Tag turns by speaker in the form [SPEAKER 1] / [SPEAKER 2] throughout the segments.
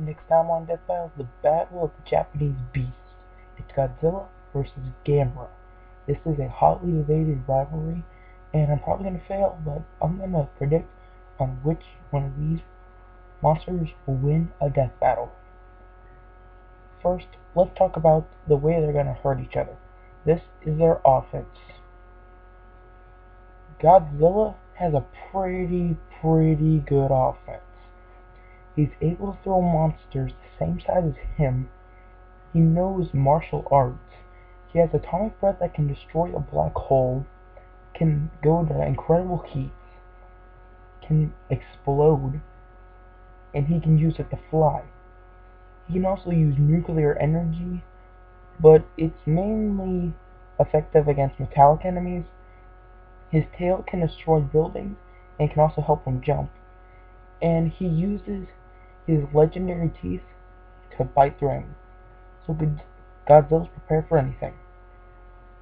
[SPEAKER 1] Next time on Death Battles, the Battle of the Japanese Beasts. It's Godzilla versus Gamera. This is a hotly debated rivalry, and I'm probably going to fail, but I'm going to predict on which one of these monsters will win a death battle. First, let's talk about the way they're going to hurt each other. This is their offense. Godzilla has a pretty good offense. He's able to throw monsters the same size as him. He knows martial arts. He has atomic breath that can destroy a black hole, can go to incredible heats, can explode, and he can use it to fly. He can also use nuclear energy, but it's mainly effective against metallic enemies. His tail can destroy buildings and can also help him jump. And he uses his legendary teeth to bite through him. So Godzilla's prepared for anything.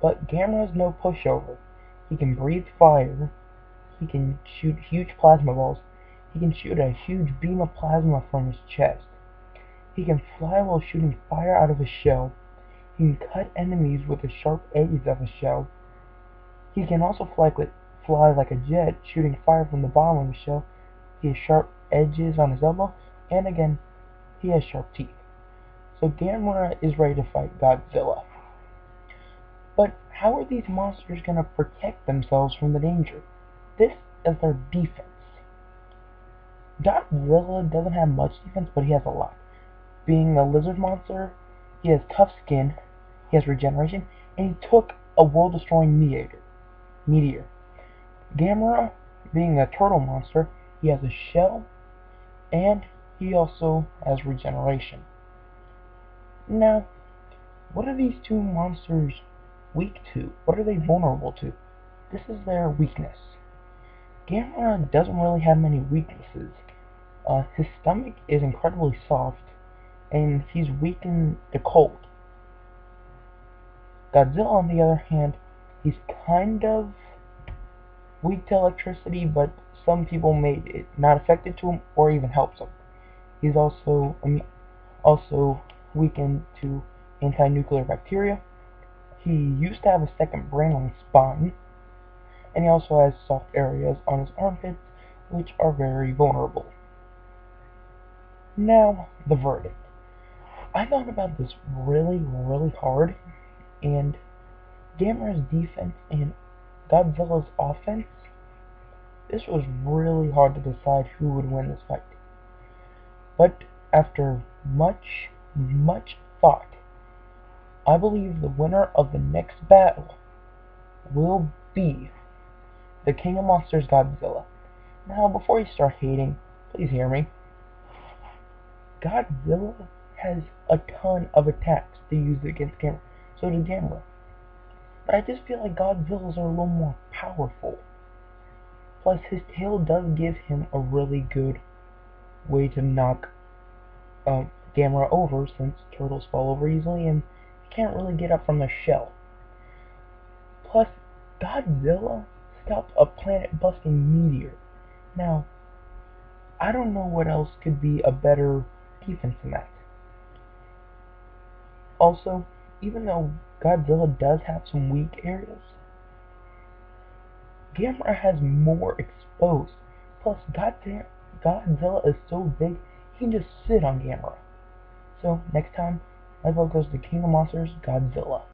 [SPEAKER 1] But Gamera's no pushover. He can breathe fire. He can shoot huge plasma balls. He can shoot a huge beam of plasma from his chest. He can fly while shooting fire out of his shell. He can cut enemies with the sharp edges of his shell. He can also fly like a jet, shooting fire from the bottom of his shell. He has sharp edges on his elbow, and again, he has sharp teeth. So Gamera is ready to fight Godzilla. But how are these monsters going to protect themselves from the danger? This is their defense. Godzilla doesn't have much defense, but he has a lot. Being a lizard monster, he has tough skin, he has regeneration, and he took a world-destroying meteor. Gamera, being a turtle monster, he has a shell, and he also has regeneration. Now, what are these two monsters weak to? What are they vulnerable to? This is their weakness. Gamera doesn't really have many weaknesses. His stomach is incredibly soft, and he's weakened to cold. Godzilla, on the other hand, he's kind of weak to electricity, but some people made it not effective to him or even helps him. He's also weakened to anti-nuclear bacteria. He used to have a second brain on his spine, and he also has soft areas on his armpits, which are very vulnerable. Now, the verdict. I thought about this really hard, and Gamera's defense and Godzilla's offense, this was really hard to decide who would win this fight. But after much thought, I believe the winner of the next battle will be the King of Monsters, Godzilla. Now, before you start hating, please hear me. Godzilla has a ton of attacks to use against Gamera. So does Gamera. But I just feel like Godzilla's are a little more powerful. Plus, his tail does give him a really good way to knock Gamera over, since turtles fall over easily and he can't really get up from the shell. Plus, Godzilla stopped a planet-busting meteor. Now, I don't know what else could be a better defense than that. Also, even though Godzilla does have some weak areas, Gamera has more exposed. Plus, Godzilla is so big, he can just sit on Gamera. So, next time, my vote goes to King of Monsters, Godzilla.